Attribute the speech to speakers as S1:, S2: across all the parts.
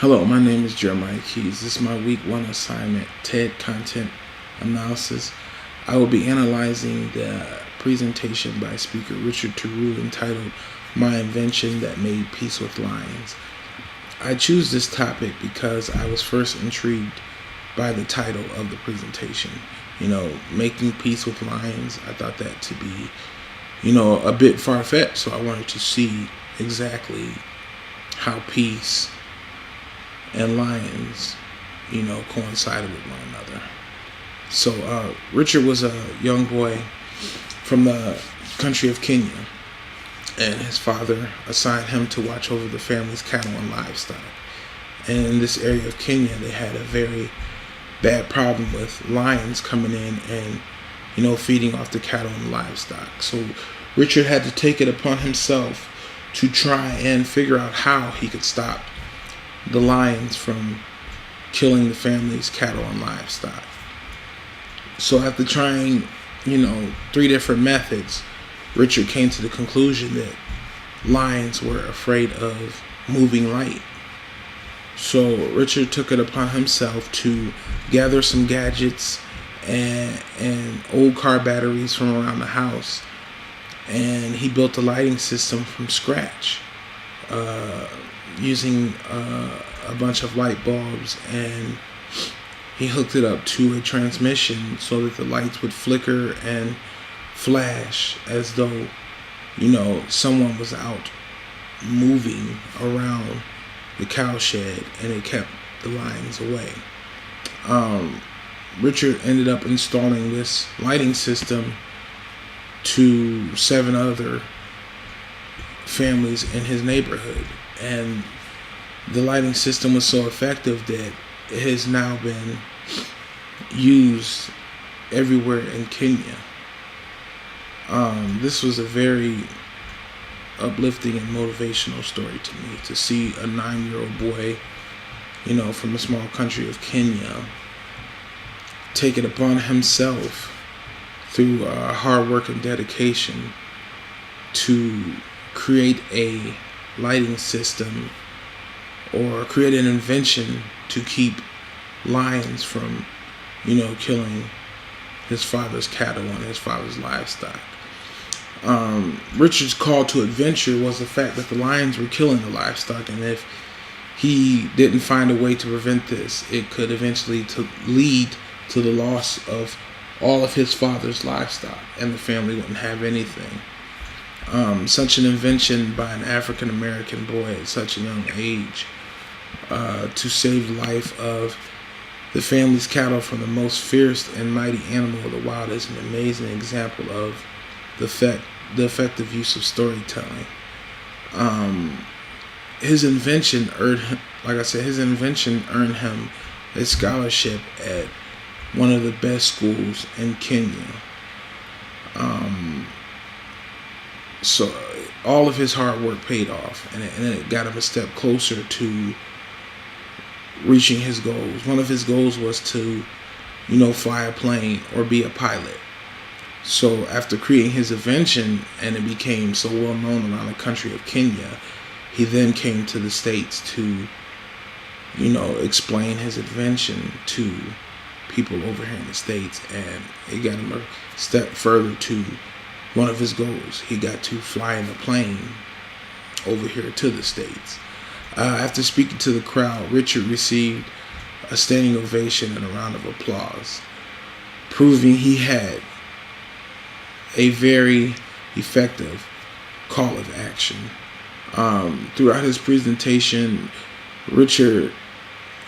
S1: Hello, my name is Jeremiah Keys. This is my week one assignment, TED Content Analysis. I will be analyzing the presentation by Speaker Richard Theroux entitled My Invention That Made Peace with Lions. I choose this topic because I was first intrigued by the title of the presentation. Making peace with lions. I thought that to be, a bit far-fetched, so I wanted to see exactly how peace and lions, coincided with one another. So Richard was a young boy from the country of Kenya, and his father assigned him to watch over the family's cattle and livestock. And in this area of Kenya, they had a very bad problem with lions coming in and, feeding off the cattle and livestock. So Richard had to take it upon himself to try and figure out how he could stop the lions from killing the family's cattle and livestock. So after trying, 3 different methods, Richard came to the conclusion that lions were afraid of moving light. So Richard took it upon himself to gather some gadgets and old car batteries from around the house, and he built a lighting system from scratch, using a bunch of light bulbs, and he hooked it up to a transmission so that the lights would flicker and flash as though, someone was out moving around the cow shed, and it kept the lions away. Richard ended up installing this lighting system to 7 other families in his neighborhood, and the lighting system was so effective that it has now been used everywhere in Kenya. This was a very uplifting and motivational story to me, to see a 9-year-old boy, from a small country of Kenya, take it upon himself through hard work and dedication to create a lighting system or create an invention to keep lions from, killing his father's cattle and his father's livestock. Richard's call to adventure was the fact that the lions were killing the livestock, and if he didn't find a way to prevent this, it could eventually lead to the loss of all of his father's livestock, and the family wouldn't have anything. Such an invention by an African American boy at such a young age, to save the life of the family's cattle from the most fierce and mighty animal of the wild, is an amazing example of the effective use of storytelling. His invention earned him a scholarship at one of the best schools in Kenya. So all of his hard work paid off, and it got him a step closer to reaching his goals. One of his goals was to, fly a plane or be a pilot. So after creating his invention, and it became so well known around the country of Kenya, he then came to the States to, explain his invention to people over here in the States, and it got him a step further to one of his goals. He got to fly in a plane over here to the States. After speaking to the crowd, Richard received a standing ovation and a round of applause, proving he had a very effective call of action. Throughout his presentation, Richard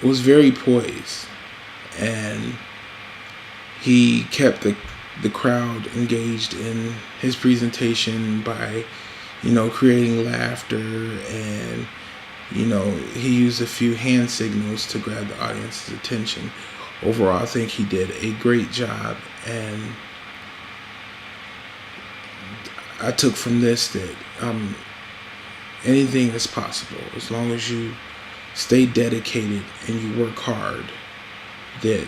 S1: was very poised, and he kept the crowd engaged in his presentation by, creating laughter, and, he used a few hand signals to grab the audience's attention. Overall, I think he did a great job, and I took from this that anything is possible as long as you stay dedicated and you work hard, that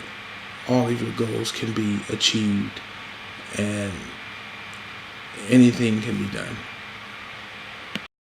S1: all of your goals can be achieved and anything can be done.